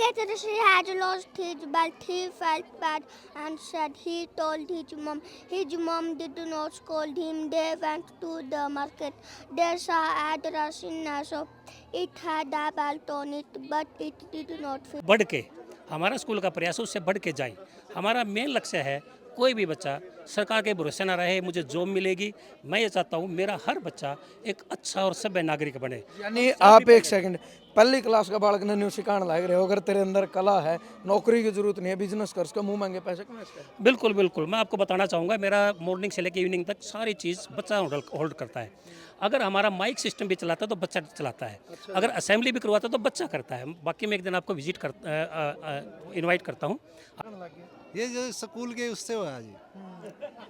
Later she had lost his belt. He felt bad and said he told his mom. His mom did not scold him. They went to the market. They saw a dress in a shop. It had a belt on it, but it did not fit. बढ़ के हमारा school का प्रयास है उससे बढ़ के जाए। हमारा मेन लक्ष्य है कोई भी बच्चा सरकार के भरोसे ना रहे, मुझे जॉब मिलेगी। मैं ये चाहता हूँ मेरा हर बच्चा एक अच्छा और सभ्य नागरिक बने। यानी आप एक सेकंड, पहली क्लास का बालक ने न्यू सिखाने लग रहे हो, अगर तेरे अंदर कला है, नौकरी की जरूरत नहीं है, बिजनेस कर उसका मुंह मांगे पैसे कमा सकता है। बिल्कुल बिल्कुल, मैं आपको बताना चाहूँगा मेरा मॉर्निंग से लेकर इवनिंग तक सारी चीज़ बच्चा होल्ड करता है। अगर हमारा माइक सिस्टम भी चलाता है तो बच्चा चलाता है, अगर असेंबली भी करवाता है तो बच्चा करता है। बाकी मैं एक दिन आपको विजिट इनवाइट करता हूँ। ये जो स्कूल के उससे हुआ जी,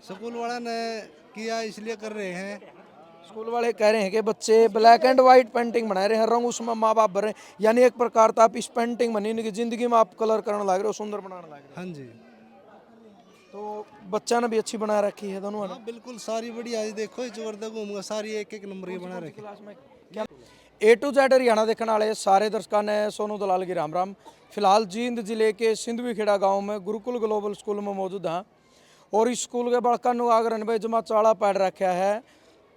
स्कूल वाला ने किया इसलिए कर रहे हैं। स्कूल वाले कह रहे हैं कि बच्चे ब्लैक एंड व्हाइट पेंटिंग बना रहे हैं, रंग उसमें माँ बाप भर रहे हैं, यानी एक प्रकार तो आप इस पेंटिंग बनी इनकी जिंदगी में आप कलर करने लग रहे हो, सुंदर बनाने लग रहे हाँ जी, हो। तो बच्चा ने भी अच्छी बना रखी है दोनों ने। हाँ बिल्कुल सारी बढ़िया जी, देखो जोरदार घूमूंगा, सारी एक एक नंबर की बना रखी। क्लास में क्या A to Z हरियाणा देखने वाले सारे दर्शकों ने सोनू दलाल की राम राम। फिलहाल जींद जिले के सिंधवी खेड़ा गांव में गुरुकुल ग्लोबल स्कूल में मौजूद हैं और इस स्कूल के बड़का आगरन भाई जमा चाड़ा पैड रखा है।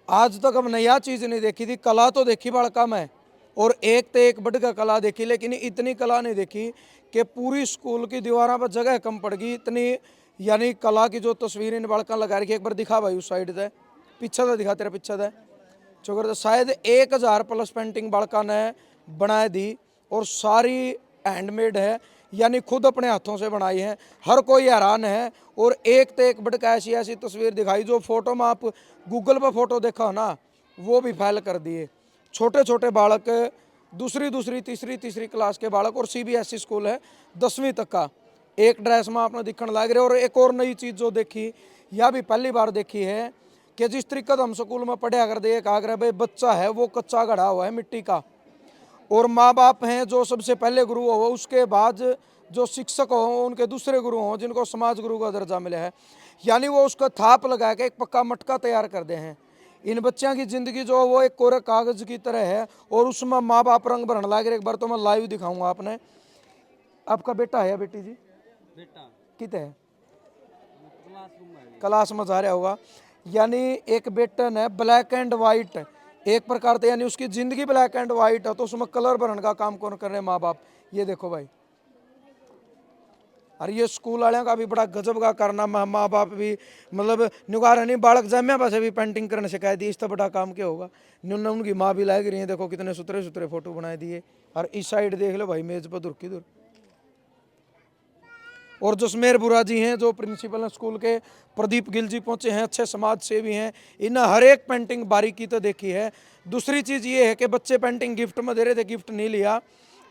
आज तक हमने यह चीज़ नहीं देखी थी, कला तो देखी बड़का में और एक तो एक बढ़ का कला देखी, लेकिन इतनी कला नहीं देखी कि पूरी स्कूल की दीवारों पर जगह कम पड़ गई इतनी। यानी कला की जो तस्वीर इन बड़का लगा रखी, एक बार दिखा भाई उस साइड से, पीछे से दिखा, तेरे पीछे से चौकर शायद 1000 प्लस पेंटिंग बड़का ने बना दी और सारी हैंडमेड है, यानी खुद अपने हाथों से बनाई है। हर कोई हैरान है और एक तो एक बढ़ ऐसी ऐसी तस्वीर दिखाई जो फोटो में आप गूगल पर फोटो देखा हो ना, वो भी फाइल कर दिए। छोटे छोटे बालक, दूसरी तीसरी क्लास के बालक, और CBSE स्कूल है 10वीं तक का, एक ड्रेस में आपने दिखने लग रहे। और एक और नई चीज़ जो देखी, यह भी पहली बार देखी है कि जिस तरीके हम स्कूल में पढ़ा करते एक आगरा भाई बच्चा है वो कच्चा गढ़ा हुआ है मिट्टी का, और माँ बाप हैं जो सबसे पहले गुरु हो, उसके बाद जो शिक्षक हो उनके दूसरे गुरु हों जिनको समाज गुरु का दर्जा मिला है, यानी वो उसका थाप लगा के एक पक्का मटका तैयार कर दे हैं। इन बच्चों की ज़िंदगी जो वो एक कोरे कागज़ की तरह है और उसमें माँ बाप रंग भरने लगे। एक बार तो मैं लाइव दिखाऊंगा आपने। आपका बेटा है या बेटी जी? बेटा कितने है? क्लासरूम में क्लास में जा रहा होगा। यानी एक बेटा है ब्लैक एंड वाइट, एक प्रकार से यानी उसकी ज़िंदगी ब्लैक एंड वाइट है, तो उसमें कलर भरने का काम कौन कर रहे हैं? माँ बाप। ये देखो भाई, और ये स्कूल वाले का भी बड़ा गजब का करना, माँ बाप भी मतलब निगार नहीं बालक जामिया पास भी पेंटिंग करने से कह दी, इस तो बड़ा काम क्या होगा। उन्होंने उनकी माँ भी लाग रही है, देखो कितने सुथरे सुथरे फोटो बनाए दिए। और इस साइड देख लो भाई, मेज पर दूर की दूर। और जसमेर बुरा जी हैं जो प्रिंसिपल हैं स्कूल के, प्रदीप गिल जी पहुंचे हैं, अच्छे समाज सेवी हैं, इन हर एक पेंटिंग बारीकी तो देखी है। दूसरी चीज़ ये है कि बच्चे पेंटिंग गिफ्ट में दे रहे थे, गिफ्ट नहीं लिया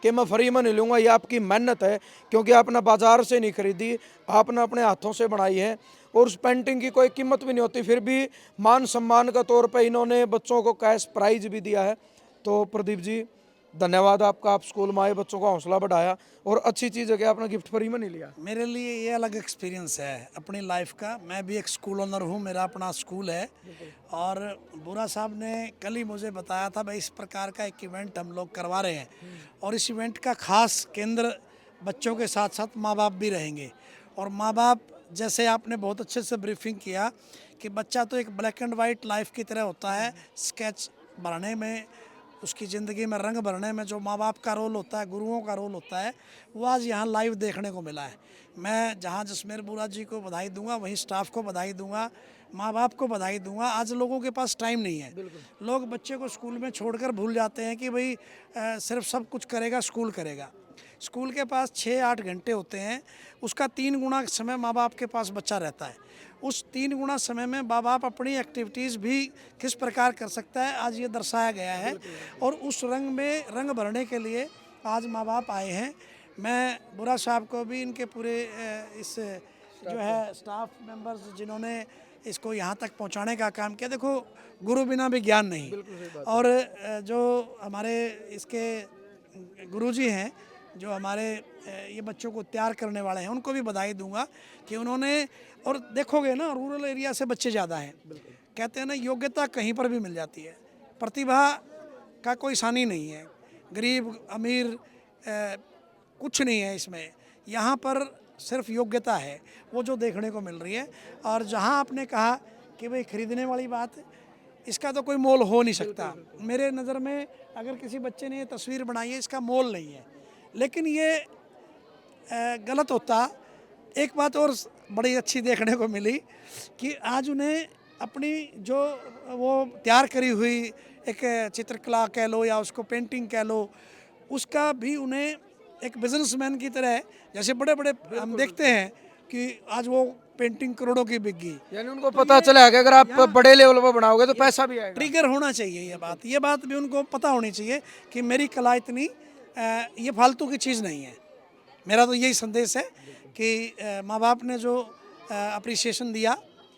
कि मैं फ्री में नहीं लूँगा, ये आपकी मेहनत है क्योंकि आपने बाजार से नहीं खरीदी, आपने अपने हाथों से बनाई है और उस पेंटिंग की कोई कीमत भी नहीं होती, फिर भी मान सम्मान के तौर पर इन्होंने बच्चों को कैश प्राइज भी दिया है। तो प्रदीप जी धन्यवाद आपका, आप स्कूल में आए, बच्चों का हौसला बढ़ाया और अच्छी चीज़ है कि आपने गिफ्ट फ्री में नहीं लिया। मेरे लिए ये अलग एक्सपीरियंस है अपनी लाइफ का। मैं भी एक स्कूल ओनर हूँ, मेरा अपना स्कूल है और बुरा साहब ने कल ही मुझे बताया था भाई इस प्रकार का एक इवेंट हम लोग करवा रहे हैं और इस इवेंट का खास केंद्र बच्चों के साथ साथ माँ बाप भी रहेंगे। और माँ बाप, जैसे आपने बहुत अच्छे से ब्रीफिंग किया कि बच्चा तो एक ब्लैक एंड वाइट लाइफ की तरह होता है, स्केच बनाने में, उसकी ज़िंदगी में रंग भरने में जो माँ बाप का रोल होता है, गुरुओं का रोल होता है, वो आज यहाँ लाइव देखने को मिला है। मैं जहाँ जसमेर बुरा जी को बधाई दूंगा, वहीं स्टाफ को बधाई दूंगा, माँ बाप को बधाई दूंगा। आज लोगों के पास टाइम नहीं है, लोग बच्चे को स्कूल में छोड़कर भूल जाते हैं कि भाई सिर्फ सब कुछ करेगा स्कूल करेगा। स्कूल के पास 6-8 घंटे होते हैं, उसका 3 गुना समय माँ बाप के पास बच्चा रहता है। उस 3 गुना समय में माँ बाप अपनी एक्टिविटीज़ भी किस प्रकार कर सकता है आज ये दर्शाया गया है और उस रंग में रंग भरने के लिए आज माँ बाप आए हैं। मैं बुरा साहब को भी, इनके पूरे इस जो है स्टाफ मेंबर्स जिन्होंने इसको यहाँ तक पहुँचाने का काम किया। देखो गुरु बिना भी ज्ञान नहीं, और जो हमारे इसके गुरुजी हैं जो हमारे ये बच्चों को तैयार करने वाले हैं, उनको भी बधाई दूंगा कि उन्होंने, और देखोगे ना रूरल एरिया से बच्चे ज़्यादा हैं, कहते हैं ना योग्यता कहीं पर भी मिल जाती है, प्रतिभा का कोई सानी नहीं है, गरीब अमीर कुछ नहीं है इसमें। यहाँ पर सिर्फ योग्यता है वो जो देखने को मिल रही है। और जहाँ आपने कहा कि भाई खरीदने वाली बात है, इसका तो कोई मोल हो नहीं सकता। मेरे नज़र में अगर किसी बच्चे ने ये तस्वीर बनाई है, इसका मोल नहीं है। लेकिन ये गलत होता। एक बात और बड़ी अच्छी देखने को मिली कि आज उन्हें अपनी जो वो तैयार करी हुई एक चित्रकला कह लो या उसको पेंटिंग कह लो, उसका भी उन्हें एक बिजनेसमैन की तरह, जैसे बड़े बड़े हम देखते हैं कि आज वो पेंटिंग करोड़ों की बिक गई। यानी उनको पता चला है कि अगर आप बड़े लेवल पर बनाओगे तो पैसा भी आएगा। ट्रिगर होना चाहिए ये बात भी उनको पता होनी चाहिए कि मेरी कला इतनी ये फालतू की चीज़ नहीं है। मेरा तो यही संदेश है कि माँ बाप ने जो अप्रिसिएशन दिया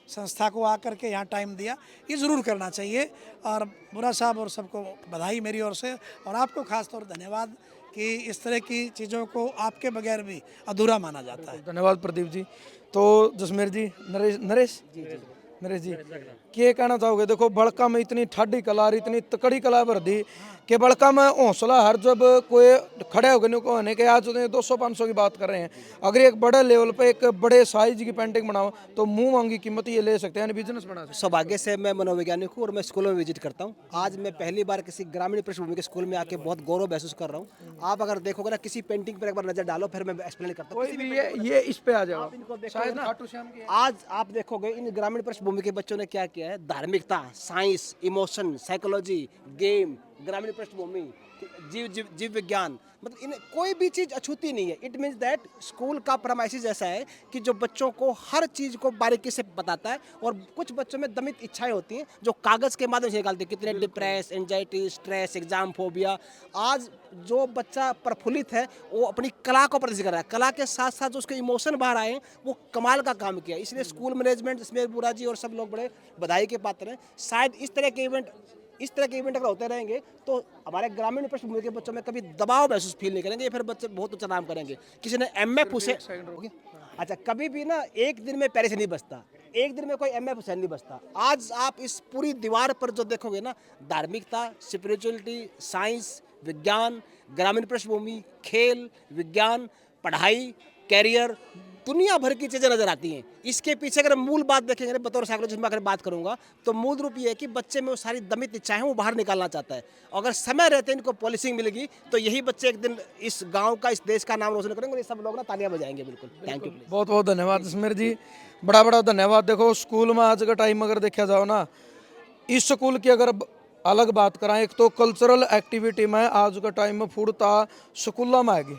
संस्था को आकर के यहाँ टाइम दिया, ये ज़रूर करना चाहिए। और बुरा साहब और सबको बधाई मेरी ओर से, और आपको खास तौर धन्यवाद कि इस तरह की चीज़ों को आपके बगैर भी अधूरा माना जाता है। धन्यवाद प्रदीप जी। तो जसमेर जी, नरेश जी क्या कहना चाहोगे? देखो बड़का में इतनी ठाडी कला, इतनी तकड़ी कला भर दी कि बड़का में हौसला हर जब कोई खड़े होकर नहीं कहने के आज 200-500 की बात कर रहे हैं। अगर एक बड़े लेवल पे एक बड़े साइज की पेंटिंग बनाओ तो मुंह मांगी कीमत ये ले सकते हैं, बिजनेस बना सकते हैं। सौभाग्य से मैं मनोवैज्ञानिक हूँ और मैं स्कूलों में विजिट करता हूँ। आज मैं पहली बार किसी ग्रामीण पृष्ठभूमि के स्कूल में आके बहुत गौरव महसूस कर रहा हूँ। आप अगर देखोगे ना, किसी पेंटिंग पर एक बार नजर डालो, फिर मैं एक्सप्लेन करता हूँ। कोई भी ये इस पे आ जाओ। शायद आज आप देखोगे इन ग्रामीण पृष्ठभूमि के बच्चों ने क्या किया है। धार्मिकता, साइंस, इमोशन, साइकोलॉजी, गेम, ग्रामीण पृष्ठभूमि, जीव विज्ञान, मतलब इन कोई भी चीज़ अछूती नहीं है। इट मीन्स दैट स्कूल का प्रमाइसिस ऐसा है कि जो बच्चों को हर चीज़ को बारीकी से बताता है। और कुछ बच्चों में दमित इच्छाएं होती हैं जो कागज़ के माध्यम से निकालते हैं। कितने depress, anxiety, stress, exam phobia. आज जो बच्चा प्रफुल्लित है वो अपनी कला को प्रदर्शित कर रहा है। कला के साथ साथ जो उसके इमोशन बाहर आए वो कमाल का काम किया। इसलिए स्कूल मैनेजमेंट, इसमें बुरा जी और सब लोग बड़े बधाई के पात्र हैं। शायद इस तरह के इवेंट अगर होते रहेंगे तो हमारे ग्रामीण पृष्ठभूमि के बच्चों में कभी दबाव महसूस फील नहीं करेंगे। फिर बच्चे बहुत अच्छा नाम करेंगे। किसी ने एमए पूछे, अच्छा कभी भी ना एक दिन में पैरिस नहीं बचता, एक दिन में कोई एमए हुसैन नहीं बचता। आज आप इस पूरी दीवार पर जो देखोगे ना, धार्मिकता, स्पिरिचुअलिटी, साइंस, विज्ञान, ग्रामीण पृष्ठभूमि, खेल, विज्ञान, पढ़ाई, कैरियर, दुनिया भर की चीज़ें नजर आती हैं। इसके पीछे अगर मूल बात देखेंगे, बतौर साइकोलॉजिस्ट में अगर बात करूंगा तो मूल रूप ये है कि बच्चे में वो सारी दमित इच्छाएं वो बाहर निकालना चाहता है। अगर समय रहते इनको पॉलिशिंग मिलेगी तो यही बच्चे एक दिन इस गांव का, इस देश का नाम रोशन करेंगे और ये सब लोग ना तालियां बजाएंगे। बिल्कुल, थैंक यू। बहुत बहुत धन्यवाद जसमेर जी, बड़ा धन्यवाद। देखो स्कूल में आज का टाइम अगर देखा जाओ ना, इस स्कूल की अगर अलग बात कराएं, एक तो कल्चरल एक्टिविटी में आज का टाइम में फूडता स्कूलों में आएगी।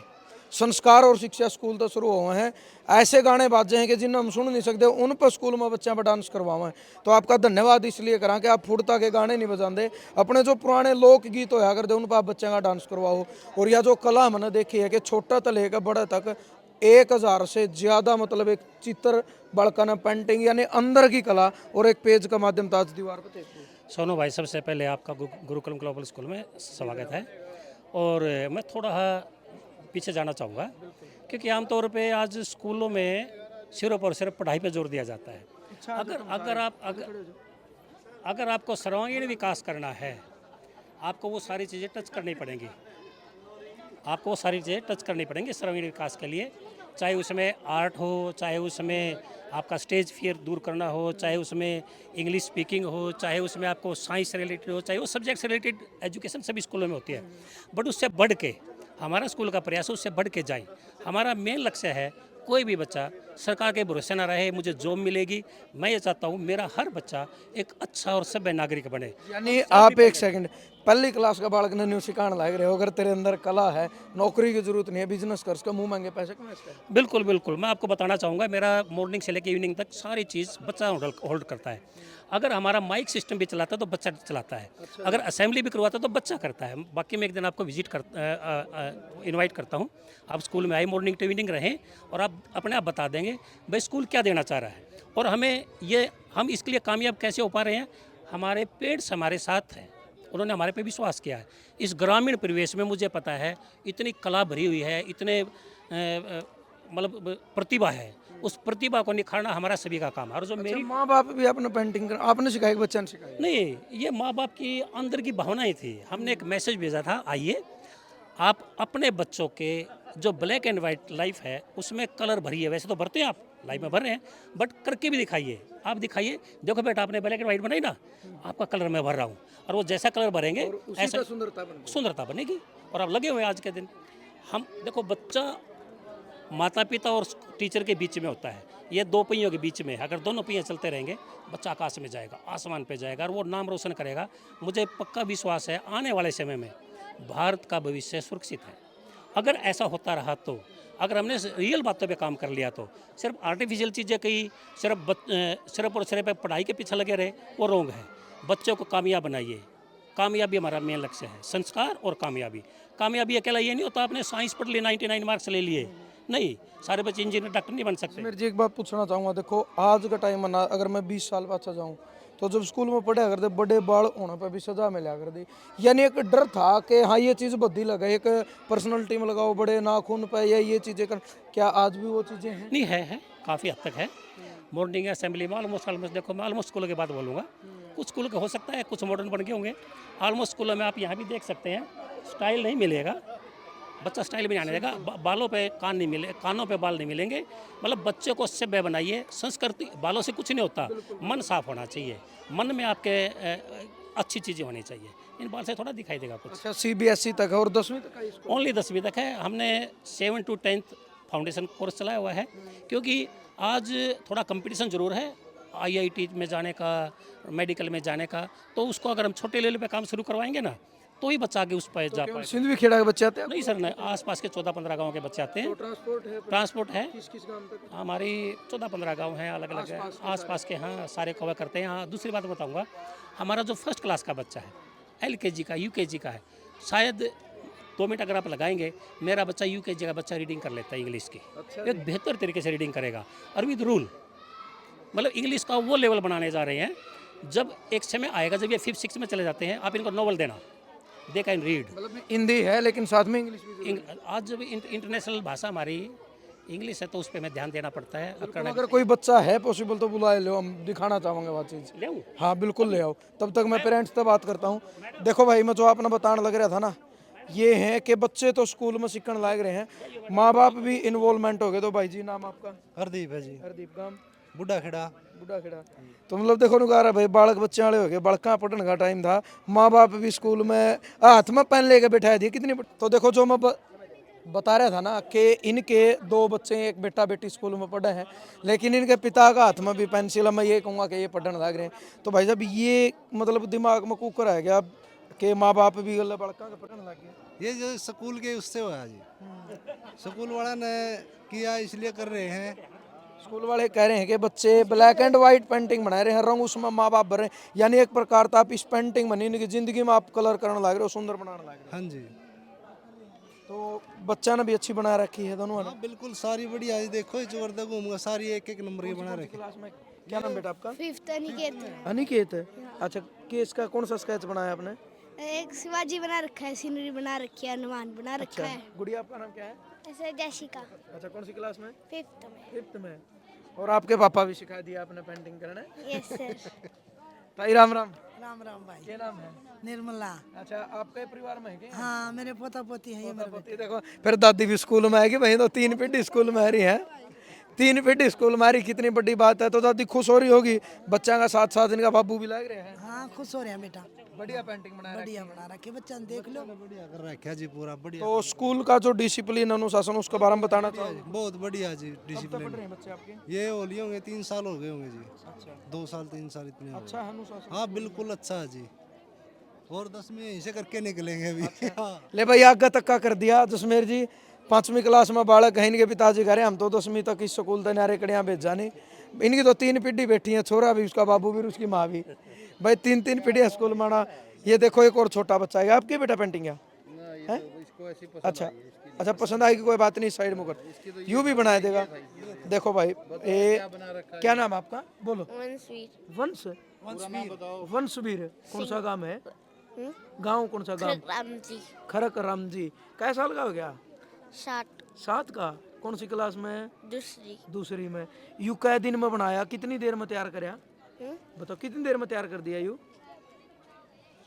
संस्कार और शिक्षा स्कूल तो शुरू हुए हैं। ऐसे गाने बाजे हैं कि जिन्हें हम सुन नहीं सकते, उन पर स्कूल में बच्चों पर डांस करवाएं। तो आपका धन्यवाद इसलिए करा कि आप फुड़ता के गाने नहीं बजाते, अपने जो पुराने लोक गीत होया करते उन पर आप बच्चों का डांस करवाओ। और यह जो कला मैंने देखी है कि छोटा तो लेकर बड़े तक 1000 से ज़्यादा मतलब एक चित्र बड़कन पेंटिंग यानी अंदर की कला और एक पेज का माध्यम ताज दीवार पर देखते हैं। सोनू भाई, सबसे पहले आपका गुरुकुलम ग्लोबल स्कूल में स्वागत है। और मैं थोड़ा पीछे जाना चाहूँगा क्योंकि आमतौर पे आज स्कूलों में सिर्फ और सिर्फ पढ़ाई पे जोर दिया जाता है। अगर आपको सर्वांगीण विकास करना है, आपको वो सारी चीज़ें टच करनी पड़ेंगी। सर्वांगीण विकास के लिए, चाहे उसमें आर्ट हो, चाहे उसमें आपका स्टेज फियर दूर करना हो, चाहे उसमें इंग्लिश स्पीकिंग हो, चाहे उसमें आपको साइंस से रिलेटेड हो, चाहे वो सब्जेक्ट से रिलेटेड एजुकेशन सभी स्कूलों में होती है। बट उससे बढ़ के हमारा स्कूल का प्रयास उससे बढ़ के जाए। हमारा मेन लक्ष्य है कोई भी बच्चा सरकार के भरोसे ना रहे, मुझे जॉब मिलेगी। मैं ये चाहता हूँ मेरा हर बच्चा एक अच्छा और सभ्य नागरिक बने। यानी आप एक सेकंड, पहली क्लास का बालक ने न्यू सिखाने लग रहे हो, अगर तेरे अंदर कला है, नौकरी की जरूरत नहीं है, बिजनेस कर उसका मुंह मांगे पैसे कमा सकता है। बिल्कुल, मैं आपको बताना चाहूँगा, मेरा मॉर्निंग से लेकर इवनिंग तक सारी चीज़ बच्चा होल्ड करता है। अगर हमारा माइक सिस्टम भी चलाता है तो बच्चा चलाता है। अगर असेंबली भी करवाता है तो बच्चा करता है। बाकी मैं एक दिन आपको इनवाइट करता हूँ, आप स्कूल में आए, मॉर्निंग टू इवनिंग रहें और आप अपने आप बता देंगे भाई स्कूल क्या देना चाह रहा है। और हम इसके लिए कामयाब कैसे हो पा रहे हैं, हमारे पेरेंट्स हमारे साथ हैं, उन्होंने हमारे पे विश्वास किया है। इस ग्रामीण परिवेश में मुझे पता है इतनी कला भरी हुई है, इतने मतलब प्रतिभा है, उस प्रतिभा को निखारना हमारा सभी का काम है। और जो मेरी माँ बाप भी अपने पेंटिंग आपने सिखाई, बच्चा ने सिखाई? नहीं, ये माँ बाप की अंदर की भावनाएं थी। हमने एक मैसेज भेजा था, आइए आप अपने बच्चों के जो ब्लैक एंड वाइट लाइफ है उसमें कलर भरी है। वैसे तो भरते हैं आप, लाइफ में भर रहे हैं, बट करके भी दिखाइए। आप दिखाइए, देखो बेटा आपने ब्लैक एंड वाइट बनाई ना, आपका कलर मैं भर रहा हूँ, और वो जैसा कलर भरेंगे ऐसा सुंदरता बनेगी। और आप लगे हुए हैं आज के दिन। हम देखो, बच्चा माता पिता और टीचर के बीच में होता है, ये दो पहियों के बीच में है। अगर दोनों पहिए चलते रहेंगे, बच्चा आकाश में जाएगा, आसमान पे जाएगा, और वो नाम रोशन करेगा। मुझे पक्का विश्वास है आने वाले समय में भारत का भविष्य सुरक्षित है। अगर ऐसा होता रहा तो, अगर हमने रियल बातों पे काम कर लिया तो, सिर्फ आर्टिफिशियल चीज़ें कही, सिर्फ और सिर्फ पढ़ाई के पीछे लगे रहे, वो रोंग है। बच्चों को कामयाब बनाइए, कामयाबी हमारा मेन लक्ष्य है। संस्कार और कामयाबी। कामयाबी अकेला ये नहीं होता आपने साइंस पढ़ ली 99 मार्क्स ले लिए, नहीं, सारे बच्चे इंजीनियर डॉक्टर नहीं बन सकते। मेरे जी एक बात पूछना चाहूँगा, देखो आज का टाइम ना, अगर मैं 20 साल पाछा जाऊँ तो जब स्कूल में पढ़ा करते बड़े बाल होने पर भी सजा मिला कर दी, यानी एक डर था कि हाँ ये चीज़ बद्दी लगा, एक पर्सनलिटी में लगाओ, बड़े नाखून पे या ये चीज़ें कर। क्या आज भी वो चीज़ें हैं? नहीं है, काफ़ी हद तक है। मॉर्निंग असेंबली में ऑलमोस्ट देखो, मैं ऑलमोस्ट स्कूलों के बाद बोलूँगा, कुछ स्कूल का हो सकता है कुछ मॉडर्न बन के होंगे। ऑलमोस्ट स्कूलों में आप यहाँ भी देख सकते हैं, स्टाइल नहीं मिलेगा, बच्चा स्टाइल भी नहीं आने देगा, बालों पे कान नहीं मिले, कानों पे बाल नहीं मिलेंगे। मतलब बच्चे को सभ्य बनाइए। संस्कृति बालों से कुछ नहीं होता, मन साफ होना चाहिए, मन में आपके अच्छी चीज़ें होनी चाहिए। इन बाल से थोड़ा दिखाई देगा कुछ। अच्छा, CBSE तक है और 10वीं तक है स्कूल? ओनली 10वीं तक है। हमने 7 to 10th फाउंडेशन कोर्स चलाया हुआ है, क्योंकि आज थोड़ा कंपटीशन जरूर है IIT में जाने का, मेडिकल में जाने का। तो उसको अगर हम छोटे लेवल पे काम शुरू करवाएंगे ना, तो ही बच्चा आगे उस पर जा पाए। सिंधवी खेड़ा के बच्चे आते हैं? नहीं सर, नहीं, आसपास के 14-15 गाँव के बच्चे आते हैं। ट्रांसपोर्ट है, किस किस गांव तक? हमारी 14-15 गांव हैं, अलग अलग है आसपास के, हाँ, सारे कवर करते हैं। हाँ, दूसरी बात बताऊंगा, हमारा जो फर्स्ट क्लास का बच्चा है, LKG का, UKG का है, शायद 2 मिनट अगर आप लगाएंगे, मेरा बच्चा UKG का बच्चा रीडिंग कर लेता है इंग्लिश की। एक बेहतर तरीके से रीडिंग करेगा, और विद रूल। मतलब इंग्लिश का वो लेवल बनाने जा रहे हैं, जब एक समय आएगा जब ये 5th 6th में चले जाते हैं, आप इनको नॉवल देना, दे कैन रीड। मतलब हिंदी है लेकिन साथ में इंग्लिश भी। आज जब इंटरनेशनल भाषा हमारी इंग्लिश है, तो उस पर हमें ध्यान देना पड़ता है। अगर कोई बच्चा है पॉसिबल तो बुलाए लो, हम दिखाना चाहेंगे वो चीज़। ले आऊं? हाँ बिल्कुल ले आओ, तब तक मैं पेरेंट्स से बात करता हूँ। देखो भाई, मैं जो आपने बताने लग रहा था ना, ये है कि बच्चे तो स्कूल में सीखने लाग रहे हैं, माँ बाप भी इन्वॉल्वमेंट हो गए। तो भाई जी, नाम आपका? हरदीप है जी। हरदीप। गांव? बुढ़ा खेड़ा। बुढ़ा खेड़ा। तो मतलब देखो नुका रहा भाई, बालक बच्चे वाले हो गए, बड़का पढ़ने का टाइम था, माँ बाप भी स्कूल में हाथ में पेन लेके बैठा दिए कितनी। तो देखो, जो मैं बता रहा था ना कि इनके 2 बच्चे, एक बेटा बेटी स्कूल में पढ़े हैं, लेकिन इनके पिता का हाथ में भी पेंसिल है। मैं ये कहूँगा कि ये पढ़ने लग रहे हैं। तो भाई साहब, ये मतलब दिमाग में कुकर है गया कि माँ बाप भी गल बड़का के पढ़ने लग गए। ये जो स्कूल के उससे हुआ जी, स्कूल वाला ने किया इसलिए कर रहे हैं। स्कूल वाले कह रहे हैं कि बच्चे ब्लैक एंड वाइट पेंटिंग बना रहे हैं, रंग उसमें माँ बाप भर रहे हैं, यानी एक प्रकार था आप इस पेंटिंग बनी, इनकी जिंदगी में आप कलर करने लग रहे हो, सुंदर बनाने लग रहे हो। हाँ जी। तो बच्चा ने भी अच्छी बना रखी है दोनों ने। हाँ बिल्कुल, सारी बढ़िया है। देखो जोरदार घूमगा, सारी एक एक नंबर की बना रखी। क्लास में क्या नाम बेटा आपका? 5th अनिकेत। अनिकेत है। अच्छा, केस का कौन सा स्केच बनाया आपने? एक शिवाजी बना रखा है, सीनरी बना रखी है, हनुमान बना रखा है। गुड़िया, आपका नाम क्या है? ऐसे जैसिका। अच्छा, कौन सी क्लास में? 5th में। 5th में। और आपके पापा भी सिखा दिया आपने पेंटिंग करना? Yes sir. भाई राम राम। राम राम भाई। क्या नाम है? निर्मला। अच्छा, आपके परिवार में है क्या? हाँ, मेरे पोता पोती हैं, ये मेरे बेटे। देखो, फिर दादी भी स्कूल में आएगी भाई, तो 3 पीढ़ी स्कूल में आ रही है, 3 पीढ़ी स्कूल में आ रही, कितनी बड़ी बात है। तो दादी खुश हो रही होगी, बच्चा का साथ साथ इनका बाबू भी लग रहे हैं। हाँ, खुश हो रहे हैं बेटा, बढ़िया पेंटिंग बनाया। बढ़िया बना रखे बच्चा, देख लो। बढ़िया कर रखा जी, पूरा बढ़िया। तो स्कूल का जो डिसिप्लिन अनुशासन, उसके बारे में बताना चाहोगे? बहुत बढ़िया जी पढ़ डिसिप्लिन। रहे हैं बच्चे आपके? ये होली होंगे 3 साल हो गए होंगे जी। अच्छा, 2 साल 3 साल इतने हो अच्छा अनुशासन। गए। हाँ बिल्कुल अच्छा है जी। और 10वीं यहीं से करके निकलेंगे अभी। हाँ। ले भाई, आगे तक का कर दिया जसमेर जी। 5वीं क्लास में बालक है, इनके पिताजी कह रहे हैं हम तो 10वीं तक इस स्कूल तैयारे कड़ियाँ भेजा नहीं। इनकी तो 3 पीढ़ी बैठी है, छोरा भी, उसका बाबू भी, उसकी माँ भी। भाई 3 पीढ़ियाँ स्कूल में आना। ये देखो, एक और छोटा बच्चा है, आपकी बेटा पेंटिंग है? अच्छा अच्छा, पसंद आएगी, कोई बात नहीं, साइड में कर, यूं भी बना देगा। देखो भाई, क्या नाम आपका? बोलो। वंश। वंशवीर। कौन सा गांव है? गांव कौन सा गांव? खरक राम जी। कै साल का हो गया? 7 का। कौन सी क्लास में? दूसरी में। यू कै दिन में बनाया, कितनी देर में तैयार कराया? बताओ, कितनी देर में तैयार कर दिया यू?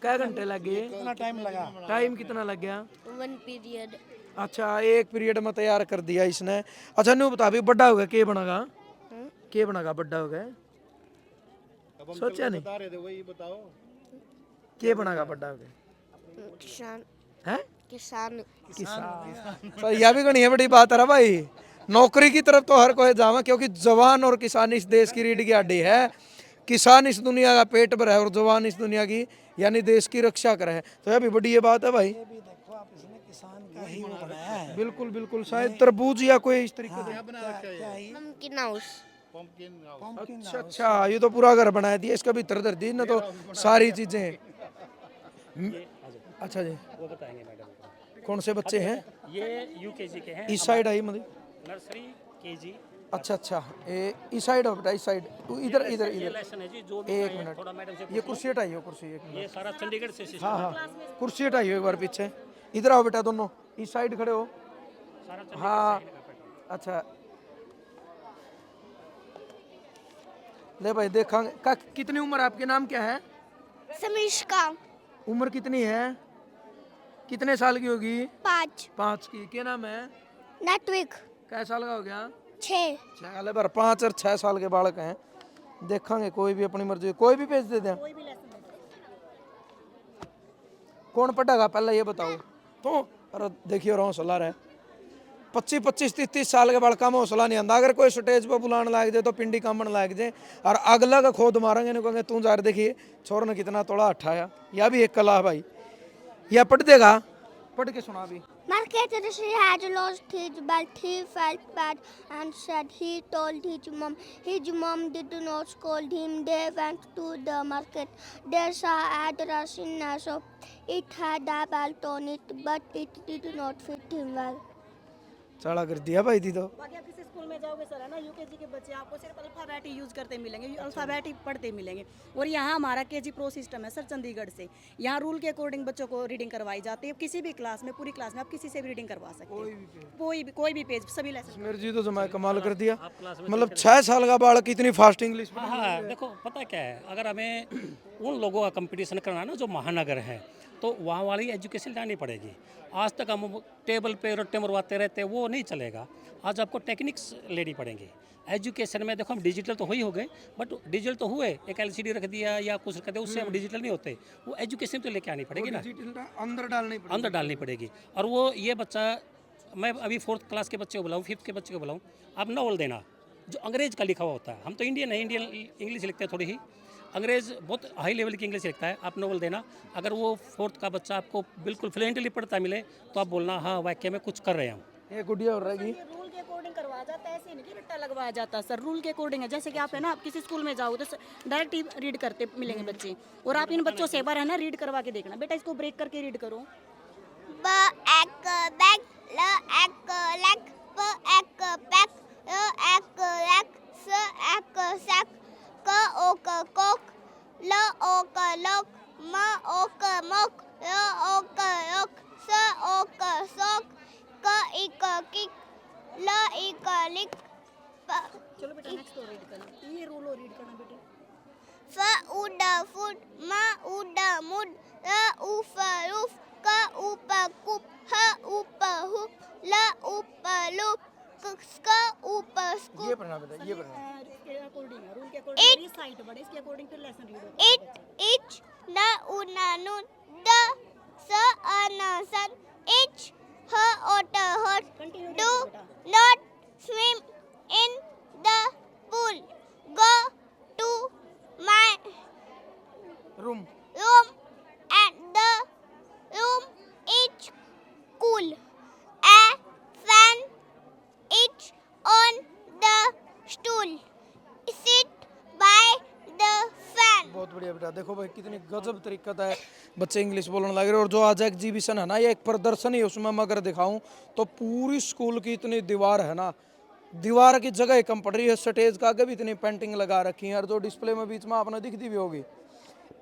कै घंटे लग गए? कितना टाइम लगा? टाइम कितना लग गया? 1 पीरियड। अच्छा एक पीरियड में तैयार कर दिया इसने। अच्छा न्यू बता भी बड़ा होगा के बनेगा, के बनेगा बड़ा होगा, सोचा नहीं बता रहे थे वही बताओ। के बनेगा बड़ा होगा? किसान है किसान किसान। तो यह भी गणी है बड़ी बात है भाई, नौकरी की तरफ तो हर कोई जावा, क्योंकि जवान और किसान इस देश की रीढ़ की हड्डी है। किसान इस दुनिया का पेट भरा है और जवान इस दुनिया की यानी देश की रक्षा करे है। तो यह भी बड़ी ये बात है भाई। ये भी देखो आप, इसने किसान का ही वो बनाया है। बिल्कुल बिल्कुल, शायद तरबूज या कोई इस तरीके से। क्या है? नमकीन हाउस। अच्छा अच्छा, ये तो पूरा घर बना दिया, इसका भी दर दी ना तो सारी चीजें। अच्छा जी, वो बताएंगे मैडम। कौन से बच्चे हैं? ये यूकेजी के हैं, इस साइड आई मतलब। Nursery KG. अच्छा अच्छा, इस साइड हो बेटा, इस साइड इधर इधर ये इधर। लेसन है जी, जो भी एक है, मिनट, थोड़ा मैडम से ये कुर्सी हटाइए, कुर्सी एक मिनट। ये सारा चंडीगढ़ से सिस्टम हाँ हाँ, कुर्सी हटाइए एक बार पीछे, इधर आओ बेटा दोनों, इस साइड खड़े हो। सारा हाँ अच्छा, ले भाई देखेंगे का कितनी उम्र, आपके नाम क्या है? समीक्षका उम्र कितनी है, कितने साल की होगी? 5 5 की। क्या नाम है? नेटविक कै साल का हो गया? 6 छह पर 5 और 6 साल के बालक हैं। देखेंगे कोई भी अपनी मर्जी, कोई भी भेज देते हैं। कौन पढ़ेगा पहले ये बताओ तो। अरे देखिए हौसला रहे, 25-25-30 साल के बालका में हौसला नहीं आंदा। अगर कोई स्टेज पर बुलाने लाग जाए तो पिंडी कामण लाग जाए और अगला का खोद मारेंगे, नहीं कहेंगे तू जा रहे देखिए छोर ने कितना तोड़ा उठाया। यह भी एक कला है भाई। यह पढ़ देगा, पढ़ के सुना भी। Market Rishi had lost his belt. He felt bad and said he told his mom. His mom did not scold him. They went to the market. They saw a dress in a shop. It had a belt on it, but it did not fit him well. चढ़ा कर दिया भाई दी तो। बाकी आप किसी school में जाओगे सर है ना, यूकेजी के बच्चे आपको सिर्फ अल्फ़ाबेट ही यूज़ करते मिलेंगे, अल्फ़ाबेट ही पढ़ते मिलेंगे। और यहाँ हमारा केजी प्रो सिस्टम है सर चंडीगढ़ से, यहाँ रूल के अकॉर्डिंग बच्चों को रीडिंग करवाई जाती है। किसी भी क्लास में, पूरी क्लास में आप किसी से भी रीडिंग करवा सकते हैं, कोई भी पेज, सभी लेसन। मेरे जी तो जमा कमाल कर दिया, मतलब 6 साल का बालक इतनी फास्ट इंग्लिश। हाँ हाँ, देखो पता क्या है, अगर हमें उन लोगों का कंपटीशन करना है ना जो महानगर हैं, तो वहाँ वाली एजुकेशन लानी पड़ेगी। आज तक हम टेबल पे रट्टे मरवाते रहते, वो नहीं चलेगा। आज आपको टेक्निक्स लेनी पड़ेंगी एजुकेशन में। देखो हम डिजिटल तो हो ही हो गए, बट डिजिटल तो हुए, एक LCD रख दिया या कुछ रख दिया, उससे हम डिजिटल नहीं होते। वो एजुकेशन तो लेके आनी पड़ेगी ना, अंदर डालनी पड़ेगी। और वो ये बच्चा, मैं अभी 4th क्लास के बच्चे को बुलाऊँ, 5th के बच्चे को बुलाऊँ, आप नॉवल देना जो अंग्रेज का लिखा हुआ होता है। हम तो इंडियन है, इंडियन इंग्लिश लिखते हैं थोड़ी ही, अंग्रेज बहुत हाई लेवल की इंग्लिश लिखता है। आप नॉवल देना, अगर वो 4th का बच्चा आपको बिल्कुल फ्लुएंटली पढ़ता मिले तो आप बोलना हाँ वाक्य में कुछ कर रहे हैं हम। ये गुड़िया हो रहेगी। रूल के अकॉर्डिंग करवाया जाता है, ऐसे नहीं कि रट्टा लगवाया जाता है सर, रूल के अकॉर्डिंग है। जैसे कि आप है ना, आप किसी स्कूल में जाओगे तो डायरेक्ट ही रीड करते मिलेंगे बच्चे, और आप इन बच्चों से एक बार है ना रीड करवा के देखना, बेटा इसको ब्रेक करके रीड करो। B ek bag, L ek leg, P ek pack, R ek rack, S ek sack, K ok cock, L ok lock, M ok mock, R ok rock, S ok sock, K ik kick, L ik lick, चलो बेटा next और read करना, ये rule और read करना बेटे। F ud food, M ud mud, R uf roof, K up coop, H up hoop, L up loop, K up scoop. ये पढ़ना बेटा, ये पढ़ना। इसके अकॉर्डिंग है, रूल के अकॉर्डिंग ये साइट बढ़े, इसके अकॉर्डिंग फिर लेसन रीड होता है। It, ich, na, una, nun, da, sa, ana, san, ich, her, otter, hot, Continue do बेटा। not swim in the pool. Go to my room. room and the room is cool. A fan is on the stool. Sit by the fan. बहुत बढ़िया बेटा, देखो भाई कितनी गजब तरीका है बच्चे इंग्लिश बोलने लग रहे हैं। और जो आज एग्जीबिशन है ना, ये एक प्रदर्शन ही है, उसमें मैं अगर दिखाऊं तो पूरी स्कूल की इतनी दीवार है ना, दीवार की जगह ही कम पड़ रही है। स्टेज का आगे भी इतनी पेंटिंग लगा रखी है, और जो डिस्प्ले में बीच में आपने दिखती भी होगी,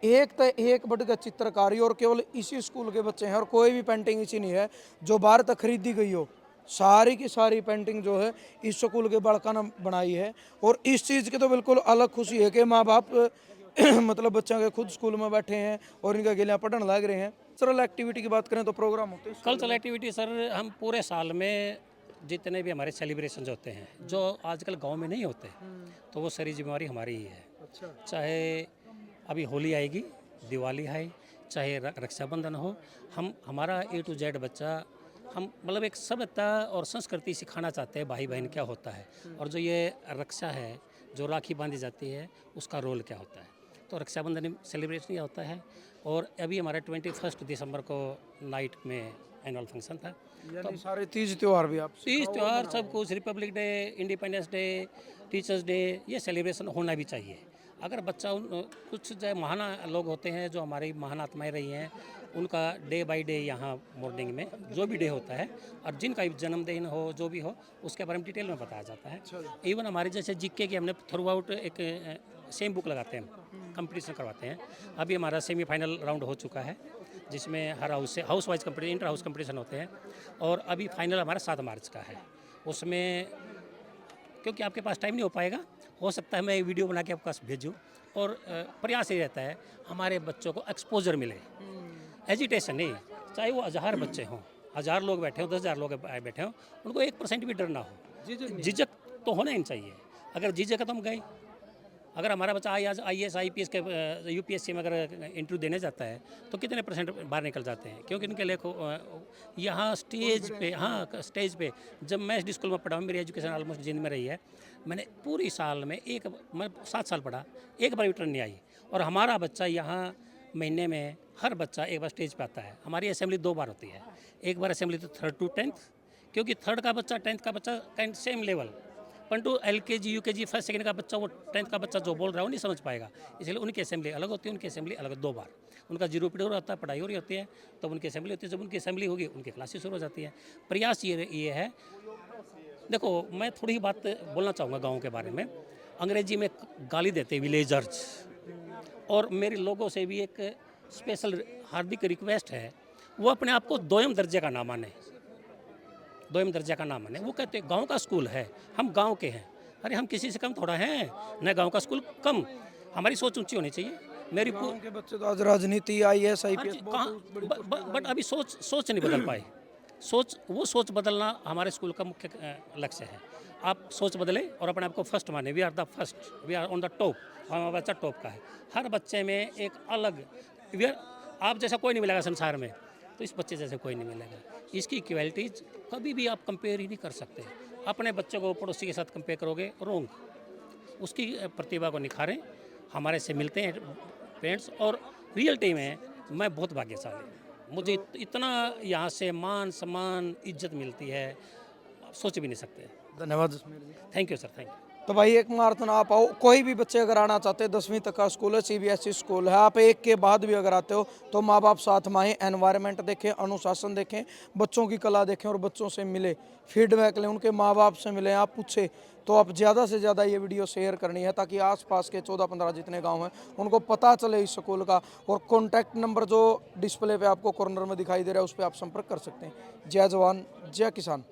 एक तो एक बढ़कर चित्रकारी। और केवल इसी स्कूल के बच्चे हैं, और कोई भी पेंटिंग इसी नहीं है जो बाहर तक खरीदी गई हो। सारी की सारी पेंटिंग जो है इस स्कूल के बालका ने बनाई है। और इस चीज़ की तो बिल्कुल अलग खुशी है कि माँ बाप मतलब बच्चा के खुद स्कूल में बैठे हैं और इनका गेलियाँ पढ़ने लग रहे हैं। कल्चरल एक्टिविटी की बात करें तो प्रोग्राम होते हैं कल्चरल एक्टिविटी सर हम पूरे साल में जितने भी हमारे सेलिब्रेशन होते हैं जो आजकल गांव में नहीं होते, तो वो सारी जिम्मेवारी हमारी ही है। चाहे अभी होली आएगी, दिवाली है, चाहे रक्षाबंधन हो, हम हमारा A to Z बच्चा हम मतलब एक सभ्यता और संस्कृति सिखाना चाहते हैं भाई बहन क्या होता है, और जो ये रक्षा है, जो राखी बांधी जाती है, उसका रोल क्या होता है। तो रक्षाबंधन सेलिब्रेशन यह होता है। और अभी हमारा 21 दिसंबर को नाइट में एनुअल फंक्शन था। यानी सारे तीज त्यौहार भी आप तीज त्यौहार सब कुछ, Republic day, independence day, teachers day, ये सेलिब्रेशन होना भी चाहिए। अगर बच्चा कुछ जो महान लोग होते हैं, जो हमारी महान आत्माएं रही हैं, उनका डे बाय डे यहाँ मॉर्निंग में जो भी डे होता है और जिनका भी जन्मदिन हो, जो भी हो, उसके बारे में डिटेल में बताया जाता है। इवन हमारे जैसे जीके की हमने थ्रू आउट एक सेम बुक लगाते हैं, कंपटीशन करवाते हैं। अभी हमारा सेमीफाइनल राउंड हो चुका है, जिसमें हर हाउस से house wise competition, inter house competition होते हैं, और अभी फाइनल हमारा 7 मार्च का है। उसमें क्योंकि आपके पास टाइम नहीं हो पाएगा, हो सकता है मैं वीडियो बना के आपके पास भेजूँ, और प्रयास ये रहता है हमारे बच्चों को एक्सपोजर मिले, एजिटेशन नहीं। चाहे वो 1000 बच्चे हों, 1000 लोग बैठे हों, 10,000 लोग बैठे हों, उनको 1% भी डर ना हो। झिझक तो होना ही नहीं चाहिए। अगर झिझक है तो हम गए। अगर हमारा बच्चा IAS IPS के UPSC में अगर इंटरव्यू देने जाता है तो कितने % बाहर निकल जाते हैं, क्योंकि इनके लिए यहाँ स्टेज पे, हाँ स्टेज पे, जब मैं इस स्कूल में पढ़ा हूँ, मेरी एजुकेशन ऑलमोस्ट जिंद में रही है, मैंने पूरी साल में मैं 7 साल पढ़ा, एक बार भी रिटर्न नहीं आई। और हमारा बच्चा यहाँ महीने में हर बच्चा एक बार स्टेज पे आता है। हमारी असेंबली 2 बार होती है, एक बार असेंबली तो 3rd to 10th, क्योंकि 3rd का बच्चा 10th का बच्चा सेम लेवल, परंतु LKG UKG 1st 2nd का बच्चा वो 10th का बच्चा जो बोल रहा है वो नहीं समझ पाएगा, इसलिए उनकी असेंबली अलग होती है, उनकी असेंबली अलग 2 बार। उनका 0 पीरियड होता है, पढ़ाई हो रही होती है, तब उनकी असेंबली होती है। जब उनकी असेंबली होगी उनकी क्लासेस शुरू हो जाती है। प्रयास ये है, देखो मैं थोड़ी ही बात बोलना चाहूँगा गाँव के बारे में। अंग्रेजी में गाली देते विलेजर्स, और मेरे लोगों से भी एक स्पेशल हार्दिक रिक्वेस्ट है, वो अपने आप को 2म दर्जे का ना माने, 2म दर्जे का नाम है। वो कहते हैं गांव का स्कूल है, हम गांव के हैं। अरे हम किसी से कम थोड़ा हैं, न गांव का स्कूल कम। हमारी सोच ऊंची होनी चाहिए। मेरी गाँव के बच्चे तो आज राजनीति IAS IPS बट अभी सोच नहीं बदल पाए। सोच बदलना हमारे स्कूल का मुख्य लक्ष्य है। आप सोच बदले और अपने आप को फर्स्ट माने। We are the first, we are on the top. हमारा बच्चा टॉप का है। हर बच्चे में एक अलग, आप जैसा कोई नहीं मिलेगा संसार में, तो इस बच्चे जैसे कोई नहीं मिलेगा। इसकी क्वालिटीज़ कभी भी आप कंपेयर ही नहीं कर सकते। अपने बच्चे को पड़ोसी के साथ कंपेयर करोगे, रॉन्ग। उसकी प्रतिभा को निखारें। हमारे से मिलते हैं पेरेंट्स, और रियलिटी में मैं बहुत भाग्यशाली, मुझे इतना यहाँ से मान सम्मान इज्जत मिलती है, सोच भी नहीं सकते। धन्यवाद Jasmeer ji. Thank you sir, thank you. तो भाई एक मार्तन आप आओ, कोई भी बच्चे अगर आना चाहते हैं, 10वीं तक का स्कूल है, CBSE स्कूल है, आप 1 के बाद भी अगर आते हो तो माँ बाप साथ में आएँ, एनवायरनमेंट देखें, अनुशासन देखें, बच्चों की कला देखें और बच्चों से मिले, फीडबैक लें, उनके माँ बाप से मिलें, आप पूछे। तो आप ज़्यादा से ज़्यादा ये वीडियो शेयर करनी है, ताकि आसपास के 14-15 जितने गांव हैं उनको पता चले इस स्कूल का। और कॉन्टैक्ट नंबर जो डिस्प्ले पे आपको कॉर्नर में दिखाई दे रहा है, उस पर आप संपर्क कर सकते हैं। जय जवान जय किसान।